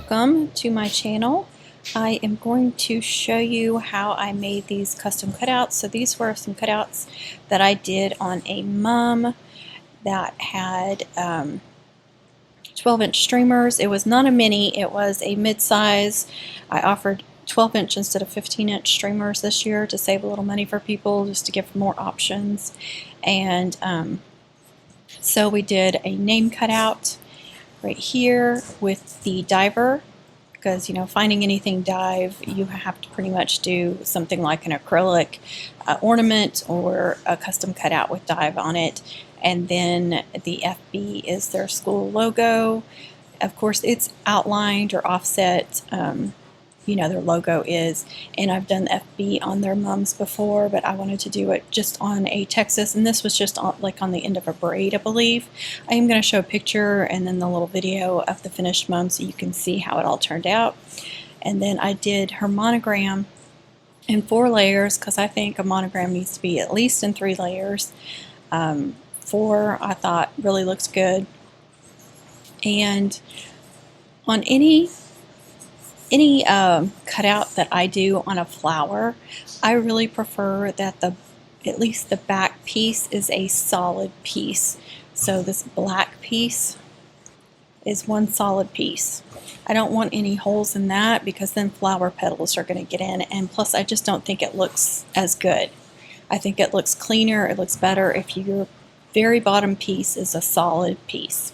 welcome to my channel. I am going to show you how I made these custom cutouts. So these were some cutouts that I did on a mum that had 12-inch streamers. It was not a mini, it was a mid-size. I offered 12-inch instead of 15-inch streamers this year to save a little money for people, just to give more options. And so we did a name cutout right here with the diver, because, you know, finding anything dive, you have to pretty much do something like an acrylic ornament or a custom cutout with dive on it. And then the FB is their school logo. Of course, it's outlined or offset, you know, their logo is. And I've done the FB on their mums before, but I wanted to do it just on a Texas, and this was just on, like on the end of a braid, I believe. I am going to show a picture and then the little video of the finished mum so you can see how it all turned out. And then I did her monogram in 4 layers, because I think a monogram needs to be at least in 3 layers. 4 I thought really looks good. And on any cutout that I do on a flower, I really prefer that at least the back piece is a solid piece. So this black piece is one solid piece. I don't want any holes in that, because then flower petals are going to get in, and plus I just don't think it looks as good. I think it looks cleaner, it looks better if your very bottom piece is a solid piece.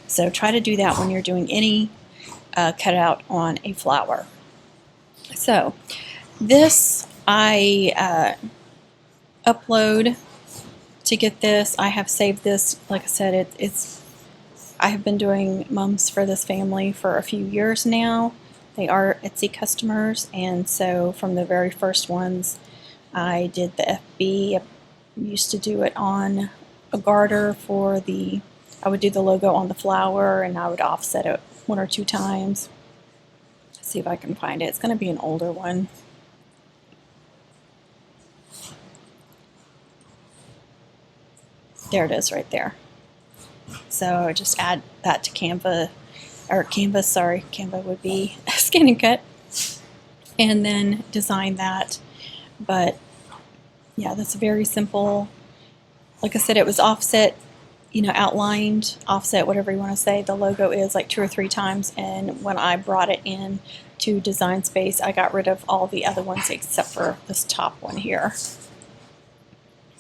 So try to do that when you're doing any cutout on a flower. So this I upload to get this. I have saved this. Like I said, I have been doing mums for this family for a few years now. They are Etsy customers, and so from the very first ones I did the FB. I used to do it on a garter for I would do the logo on the flower, and I would offset it 1 or 2 times. Let's see if I can find it. It's going to be an older one. There it is right there. So I just add that to Canva, or Canvas, sorry. Canva would be Scan and Cut, and then design that. But yeah, that's very simple. Like I said, it was offset, you know, outlined, offset, whatever you want to say. The logo is like 2 or 3 times, and when I brought it in to Design Space, I got rid of all the other ones except for this top one here.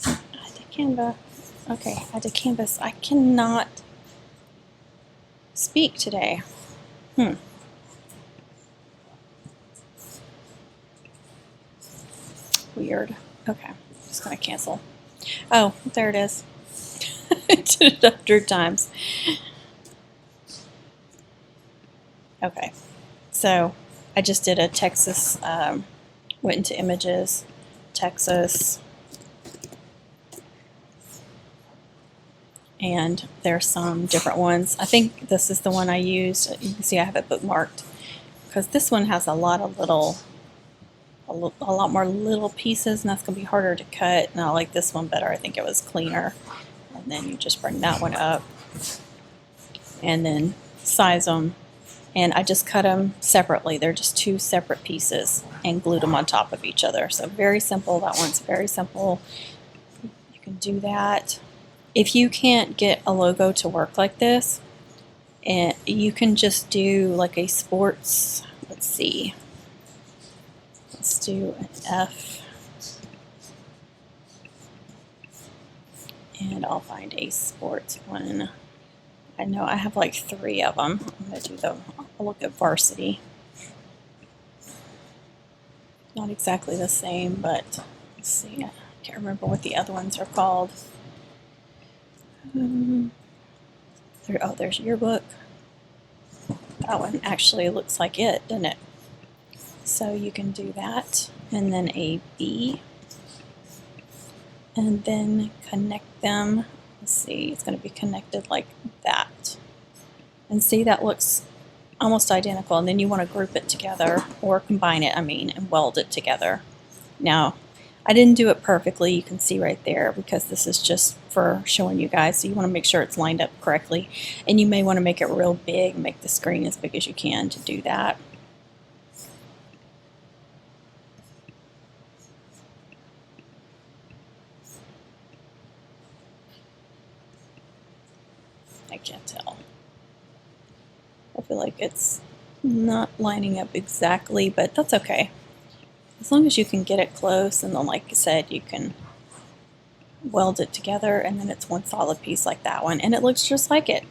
I did Canva. Okay, I did Canvas. I cannot speak today. Weird. Okay, just gonna cancel. Oh, there it is. I did it 100 times. Okay, so I just did a Texas, went into images, Texas, and there's some different ones. I think this is the one I used. You can see I have it bookmarked, because this one has a lot of a lot more little pieces, and that's going to be harder to cut, and I like this one better. I think it was cleaner. And then you just bring that one up and then size them, and I just cut them separately. They're just 2 separate pieces and glued them on top of each other. So very simple. That one's very simple. You can do that. If you can't get a logo to work like this, and you can just do like a sports, let's see, let's do an F. And I'll find a sports one. I know I have like 3 of them. I'm going to do I'll look at varsity. Not exactly the same, but let's see. I can't remember what the other ones are called. Oh, there's yearbook. That one actually looks like it, doesn't it? So you can do that. And then a B. And then connect them. Let's see, it's going to be connected like that. And see, that looks almost identical. And then you want to group it together, or combine it, I mean, and weld it together. Now, I didn't do it perfectly, you can see right there, because this is just for showing you guys, so you want to make sure it's lined up correctly, and you may want to make it real big, make the screen as big as you can to do that. I can't tell. I feel like it's not lining up exactly, but that's okay. As long as you can get it close, and then like I said, you can weld it together, and then it's one solid piece like that one, and it looks just like it.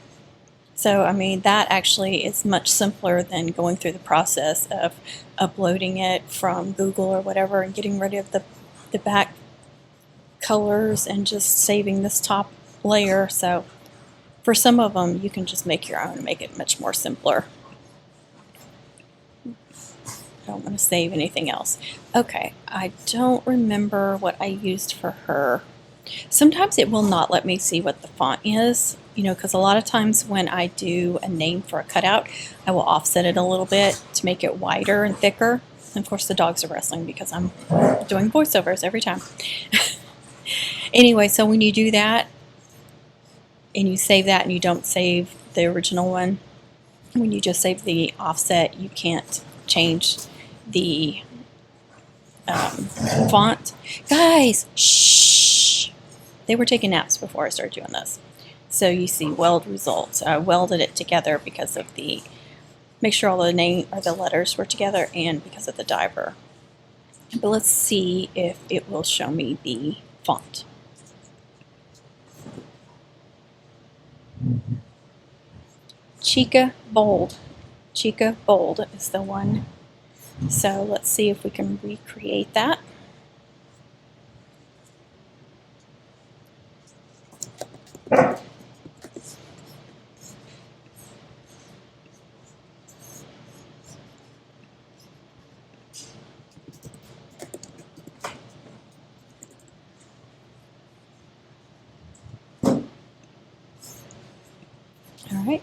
So I mean, that actually is much simpler than going through the process of uploading it from Google or whatever and getting rid of the back colors and just saving this top layer. So for some of them, you can just make your own and make it much more simpler. I don't want to save anything else. Okay, I don't remember what I used for her. Sometimes it will not let me see what the font is, you know, because a lot of times when I do a name for a cutout, I will offset it a little bit to make it wider and thicker. And of course the dogs are wrestling because I'm doing voiceovers every time. Anyway, so when you do that, and you save that and you don't save the original one, when you just save the offset, you can't change the font. Guys, shh! They were taking naps before I started doing this. So you see weld results. I welded it together because of the, make sure all the name or the letters were together, and because of the diver. But let's see if it will show me the font. Chica Bold. Chica Bold is the one. So let's see if we can recreate that. Alright,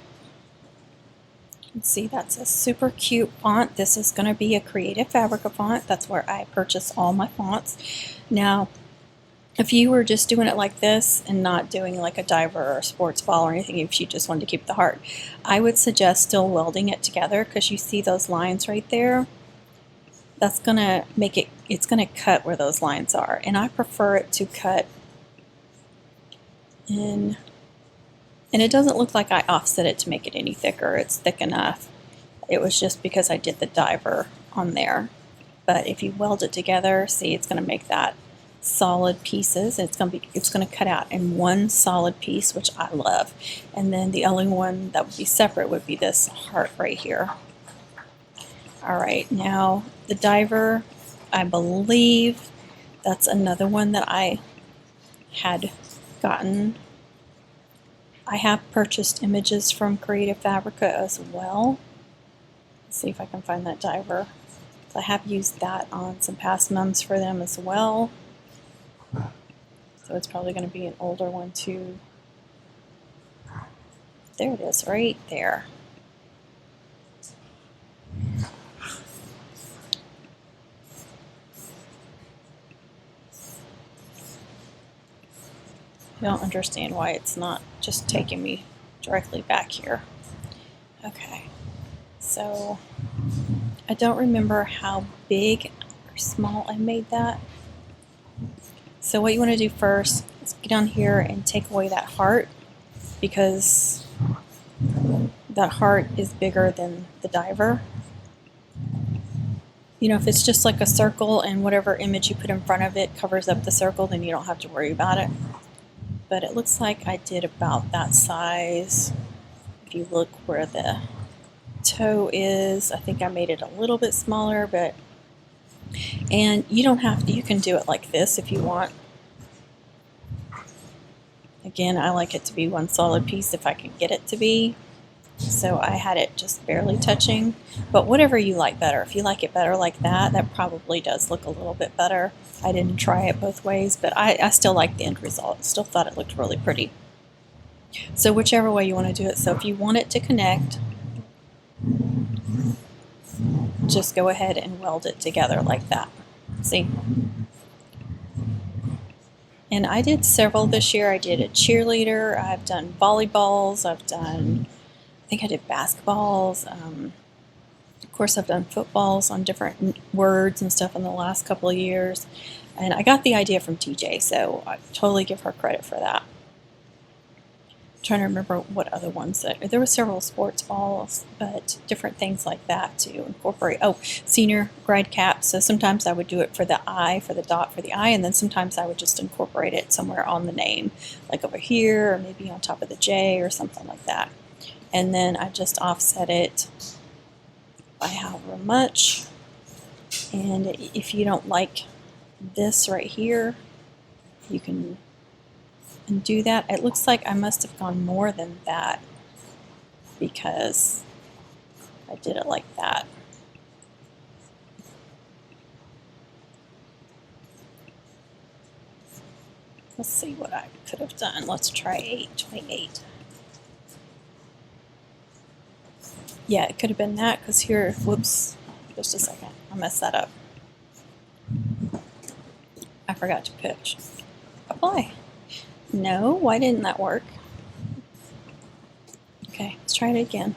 see, that's a super cute font. This is going to be a Creative Fabrica font. That's where I purchase all my fonts. Now, if you were just doing it like this and not doing like a diver or a sports ball or anything, if you just wanted to keep the heart, I would suggest still welding it together, because you see those lines right there? That's going to make it, it's going to cut where those lines are. And I prefer it to cut in. And it doesn't look like I offset it to make it any thicker. It's thick enough. It was just because I did the diver on there. But if you weld it together, see, it's going to make that solid pieces. It's going to cut out in one solid piece, which I love. And then the only one that would be separate would be this heart right here. All right, now the diver, I believe that's another one that I had gotten. I have purchased images from Creative Fabrica as well. Let's see if I can find that diver. I have used that on some past mums for them as well. So it's probably going to be an older one too. There it is, right there. I don't understand why it's not just taking me directly back here. Okay, so I don't remember how big or small I made that. So what you want to do first is get on here and take away that heart, because that heart is bigger than the diver. You know, if it's just like a circle and whatever image you put in front of it covers up the circle, then you don't have to worry about it. But it looks like I did about that size. If you look where the toe is, I think I made it a little bit smaller, but, and you don't have to, you can do it like this if you want. Again, I like it to be one solid piece if I can get it to be. So I had it just barely touching, but whatever you like better. If you like it better like that, that probably does look a little bit better. I didn't try it both ways, but I still like the end result. Still thought it looked really pretty. So whichever way you want to do it. So if you want it to connect, just go ahead and weld it together like that. See? And I did several this year. I did a cheerleader, I've done volleyballs, I've done, I think I did basketballs. Of course, I've done footballs on different words and stuff in the last couple of years. And I got the idea from TJ, so I totally give her credit for that. I'm trying to remember what other ones there were several sports balls, but different things like that to incorporate. Oh, senior grad caps. So sometimes I would do it for the I, for the dot for the I, and then sometimes I would just incorporate it somewhere on the name, like over here, or maybe on top of the J or something like that. And then I just offset it by however much. And if you don't like this right here, you can undo that. It looks like I must have gone more than that because I did it like that. Let's see what I could have done. Let's try 828. Yeah, it could have been that because here, whoops, just a second, I messed that up. I forgot to pitch. Apply. No, why didn't that work? Okay, let's try it again.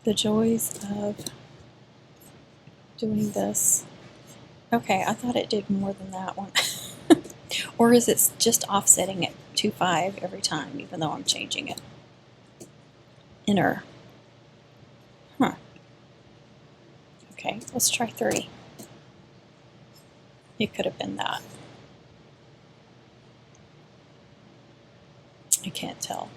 The joys of doing this. Okay, I thought it did more than that one. Or is it just offsetting it to 5 every time, even though I'm changing it? Enter. Huh. Okay, let's try 3. It could have been that. I can't tell.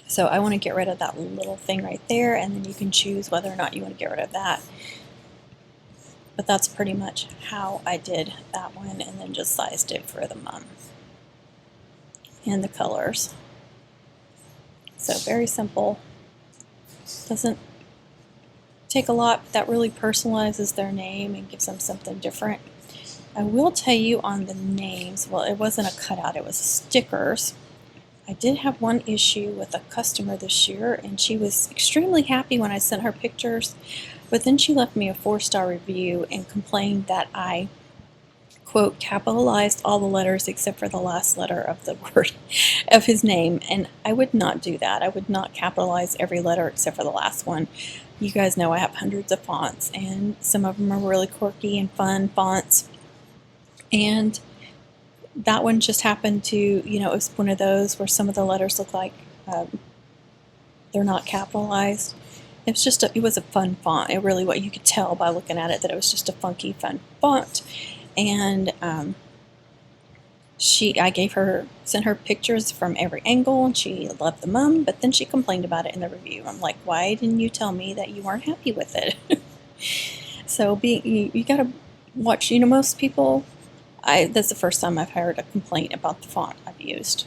So I want to get rid of that little thing right there, and then you can choose whether or not you want to get rid of that. But that's pretty much how I did that one, and then just sized it for the mum and the colors. So very simple. Doesn't take a lot, but that really personalizes their name and gives them something different. I will tell you on the names, well, it wasn't a cutout, it was stickers. I did have one issue with a customer this year, and she was extremely happy when I sent her pictures, but then she left me a 4-star review and complained that I, quote, capitalized all the letters except for the last letter of the word of his name, and I would not do that. I would not capitalize every letter except for the last one. You guys know I have hundreds of fonts, and some of them are really quirky and fun fonts, and that one just happened to, you know, it was one of those where some of the letters look like they're not capitalized. It was just it was a fun font. It really, what you could tell by looking at it, that it was just a funky, fun font. And I sent her pictures from every angle, and she loved the mum, but then she complained about it in the review. I'm like, why didn't you tell me that you weren't happy with it? So you gotta watch, you know, most people, that's the first time I've heard a complaint about the font I've used.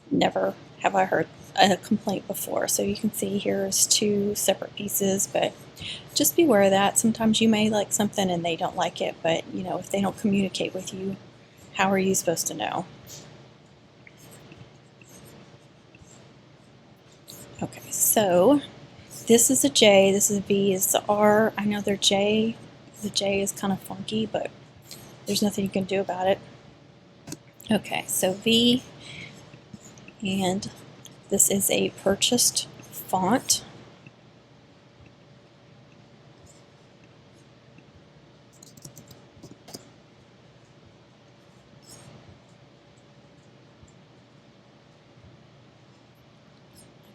Never have I heard a complaint before. So you can see here's 2 separate pieces, but just beware of that. Sometimes you may like something and they don't like it, but you know, if they don't communicate with you, how are you supposed to know? Okay, so this is a J, this is a V, this is a R. I know they're J. The J is kind of funky, but there's nothing you can do about it. Okay, so V, and this is a purchased font.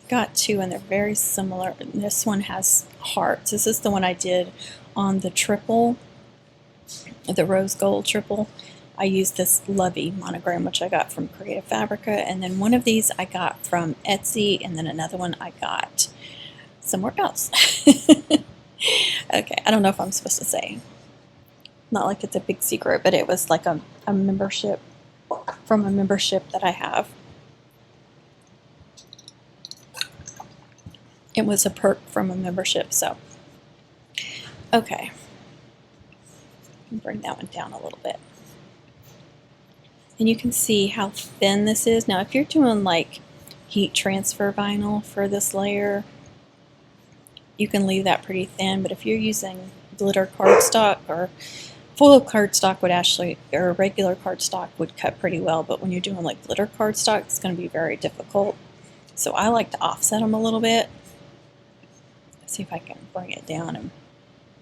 Got 2, and they're very similar. This one has hearts. This is the one I did on the triple, the rose gold triple. I used this Lovey monogram, which I got from Creative Fabrica, and then one of these I got from Etsy, and then another one I got somewhere else. Okay, I don't know if I'm supposed to say. Not like it's a big secret, but it was like a membership, from a membership that I have. It was a perk from a membership, so. Okay. Bring that one down a little bit. And you can see how thin this is. Now, if you're doing like heat transfer vinyl for this layer, you can leave that pretty thin, but if you're using glitter cardstock or foil cardstock would actually, or regular cardstock would cut pretty well, but when you're doing like glitter cardstock, it's going to be very difficult. So I like to offset them a little bit. Let's see if I can bring it down and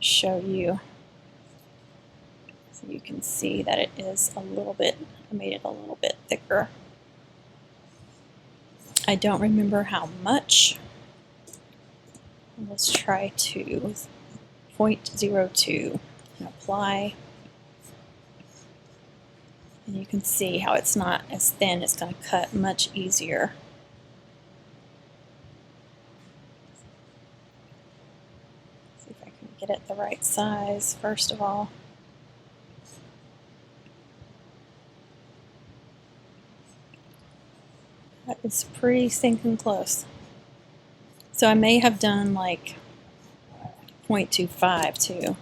show you. So you can see that it is a little bit, I made it a little bit thicker. I don't remember how much. Let's try to 0.02 and apply. And you can see how it's not as thin, it's going to cut much easier. See if I can get it the right size first of all. That is pretty stinking close. So I may have done like 0.25 too.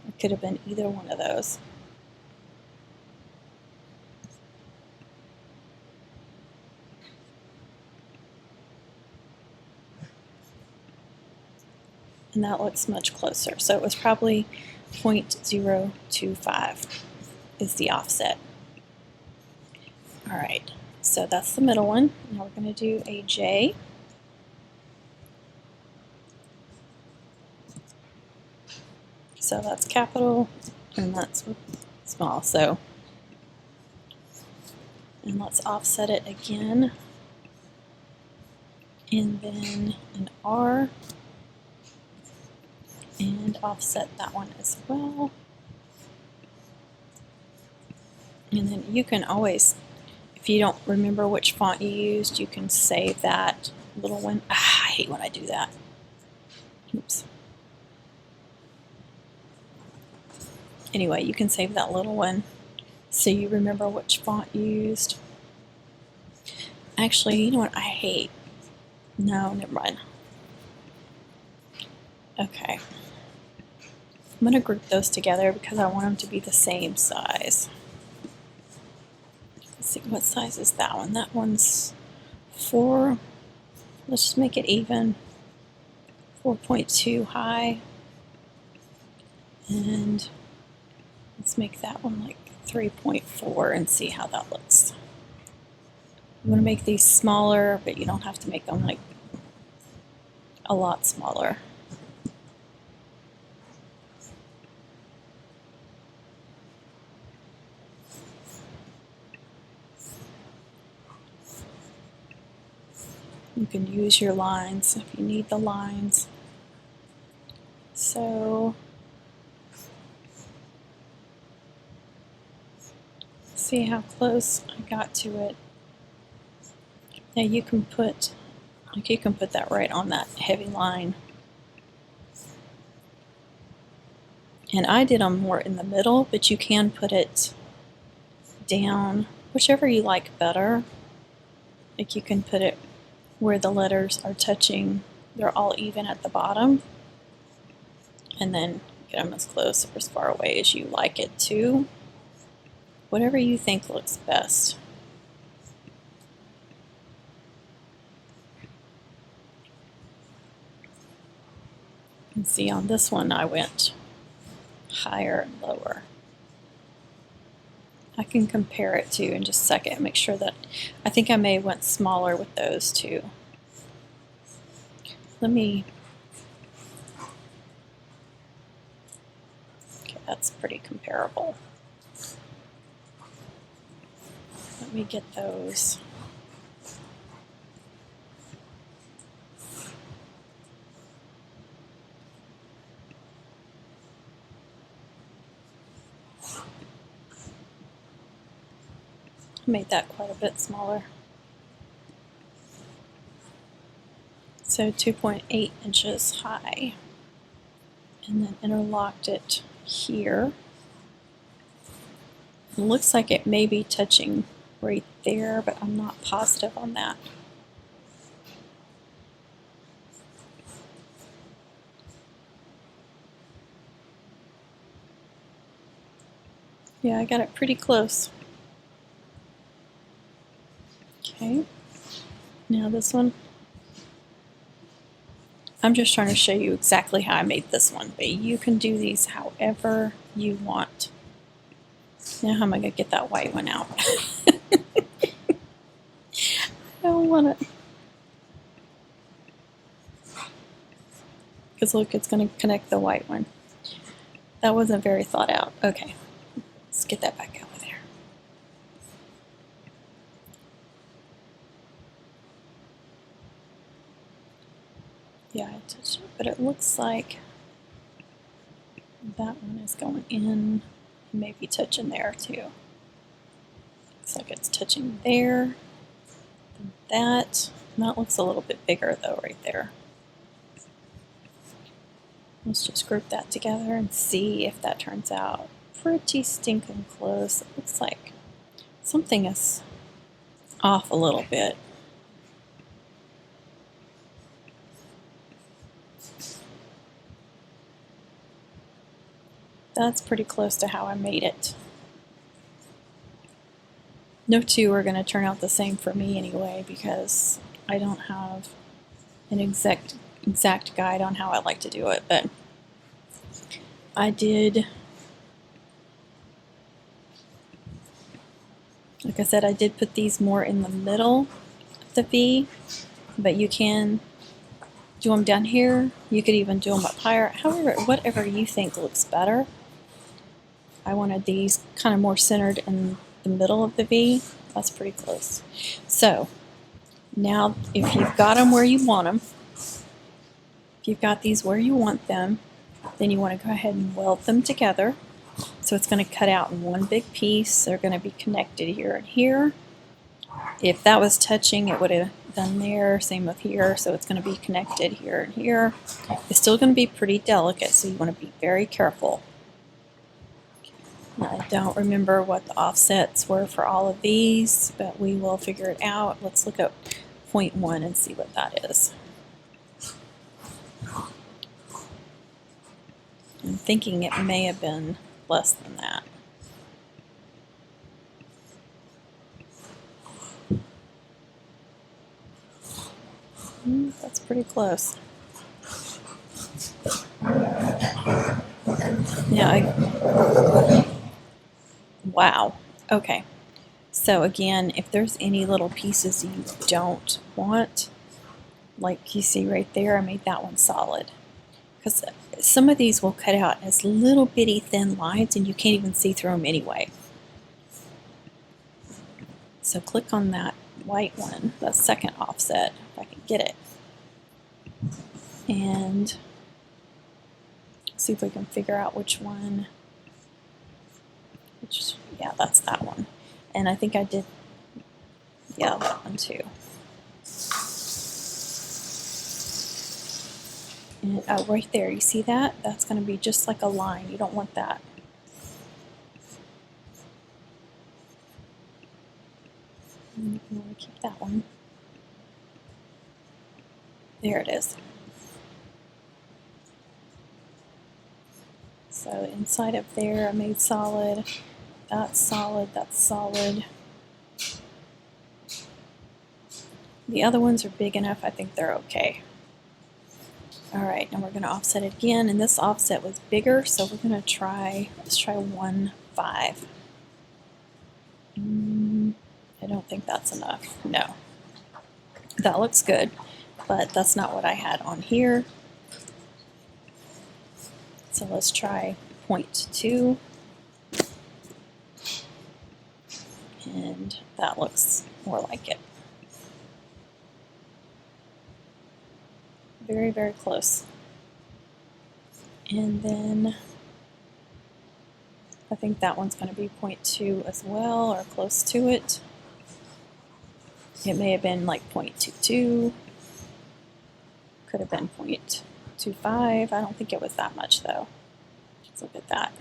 It could have been either one of those. And that looks much closer. So it was probably 0.025 is the offset. All right, so that's the middle one. Now we're going to do a J. So that's capital and that's small. So, and let's offset it again. And then an R. And offset that one as well. And then you can always, if you don't remember which font you used, you can save that little one. I hate when I do that. Oops. Anyway, you can save that little one so you remember which font you used. Actually, you know what I hate? No, never mind. Okay. I'm going to group those together because I want them to be the same size. Let's see, what size is that one? That one's 4. Let's just make it even. 4.2 high. And let's make that one like 3.4 and see how that looks. I'm going to make these smaller, but you don't have to make them like a lot smaller. You can use your lines if you need the lines. So, see how close I got to it. Now you can put, like you can put that right on that heavy line. And I did them more in the middle, but you can put it down, whichever you like better. Like you can put it where the letters are touching, they're all even at the bottom. And then get them as close or as far away as you like it to. Whatever you think looks best. And see on this one I went higher and lower. I can compare it to in just a second, make sure that, I think I may have went smaller with those too. Let me, okay, that's pretty comparable. Let me get those. Made that quite a bit smaller. So 2.8 inches high. And then interlocked it here. It looks like it may be touching right there, but I'm not positive on that. Yeah, I got it pretty close. Okay, now this one. I'm just trying to show you exactly how I made this one, but you can do these however you want. Now how am I going to get that white one out? I don't want to. Because look, it's going to connect the white one. That wasn't very thought out. Okay, let's get that back over there. Yeah, I touched it, but it looks like that one is going in, maybe touching there too. Looks like it's touching there, and that. And that looks a little bit bigger though right there. Let's just group that together and see if that turns out pretty stinking close. It looks like something is off a little bit. That's pretty close to how I made it. No two are going to turn out the same for me anyway, because I don't have an exact guide on how I like to do it, but I did, like I said, I did put these more in the middle of the V, but you can do them down here. You could even do them up higher. However, whatever you think looks better. I wanted these kind of more centered in the middle of the V. That's pretty close. So now if you've got them where you want them, if you've got these where you want them, then you want to go ahead and weld them together. So it's going to cut out in one big piece. They're going to be connected here and here. If that was touching, it would have done there. Same with here. So it's going to be connected here and here. It's still going to be pretty delicate, so you want to be very careful. I don't remember what the offsets were for all of these, but we will figure it out. Let's look at 0.1 and see what that is. I'm thinking it may have been less than that. That's pretty close. Yeah, wow. Okay. So again, if there's any little pieces you don't want, like you see right there, I made that one solid. Because some of these will cut out as little bitty thin lines and you can't even see through them anyway. So click on that white one, the second offset, if I can get it. And see if we can figure out which one. Yeah, that's that one. And I think I did, yeah, that one too. And right there, you see that? That's going to be just like a line. You don't want that. And you want to keep that one. There it is. So inside of there, I made solid. That's solid. That's solid. The other ones are big enough. I think they're okay. All right, now we're going to offset it again, and this offset was bigger, so we're going to try, let's try 1.5. I don't think that's enough. No. That looks good, but that's not what I had on here. So let's try 0.2. And that looks more like it. Very, very close. And then I think that one's going to be 0.2 as well, or close to it. It may have been like 0.22. Could have been 0.25. I don't think it was that much though. Let's look at that.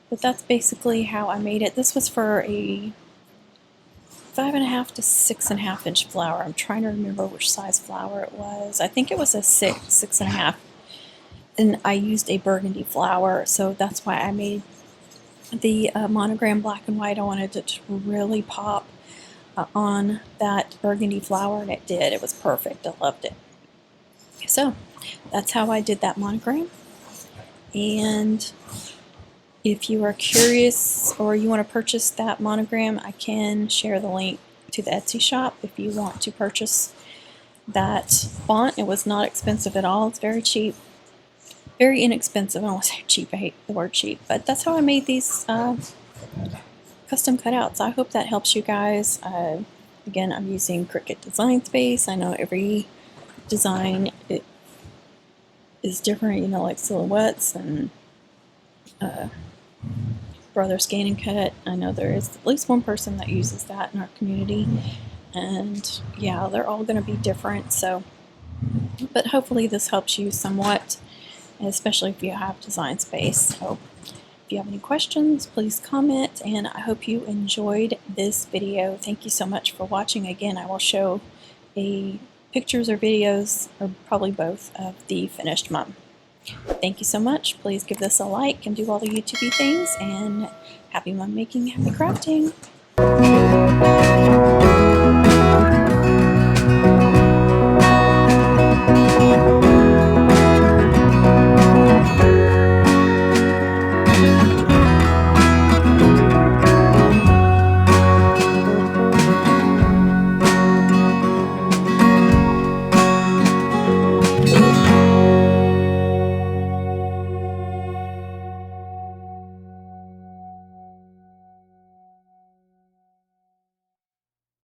But that's basically how I made it. This was for a 5.5 to 6.5 inch flower. I'm trying to remember which size flower it was. I think it was a 6.5. And I used a burgundy flower, so that's why I made the monogram black and white. I wanted it to really pop. on that burgundy flower, and it did. It was perfect. I loved it. So that's how I did that monogram. And if you are curious or you want to purchase that monogram, I can share the link to the Etsy shop if you want to purchase that font. It was not expensive at all. It's very cheap. Very inexpensive. I don't want to say cheap. I hate the word cheap. But that's how I made these custom cutouts. I hope that helps you guys. Again, I'm using Cricut Design Space. I know every design is different, you know, like silhouettes and Brother Scan and Cut. I know there is at least one person that uses that in our community. And yeah, they're all going to be different. So, but hopefully this helps you somewhat, especially if you have Design Space. So if you have any questions, please comment, and I hope you enjoyed this video. Thank you so much for watching. Again, I will show pictures or videos, or probably both, of the finished mum. Thank you so much. Please give this a like and do all the YouTube things, and happy mum making, happy crafting.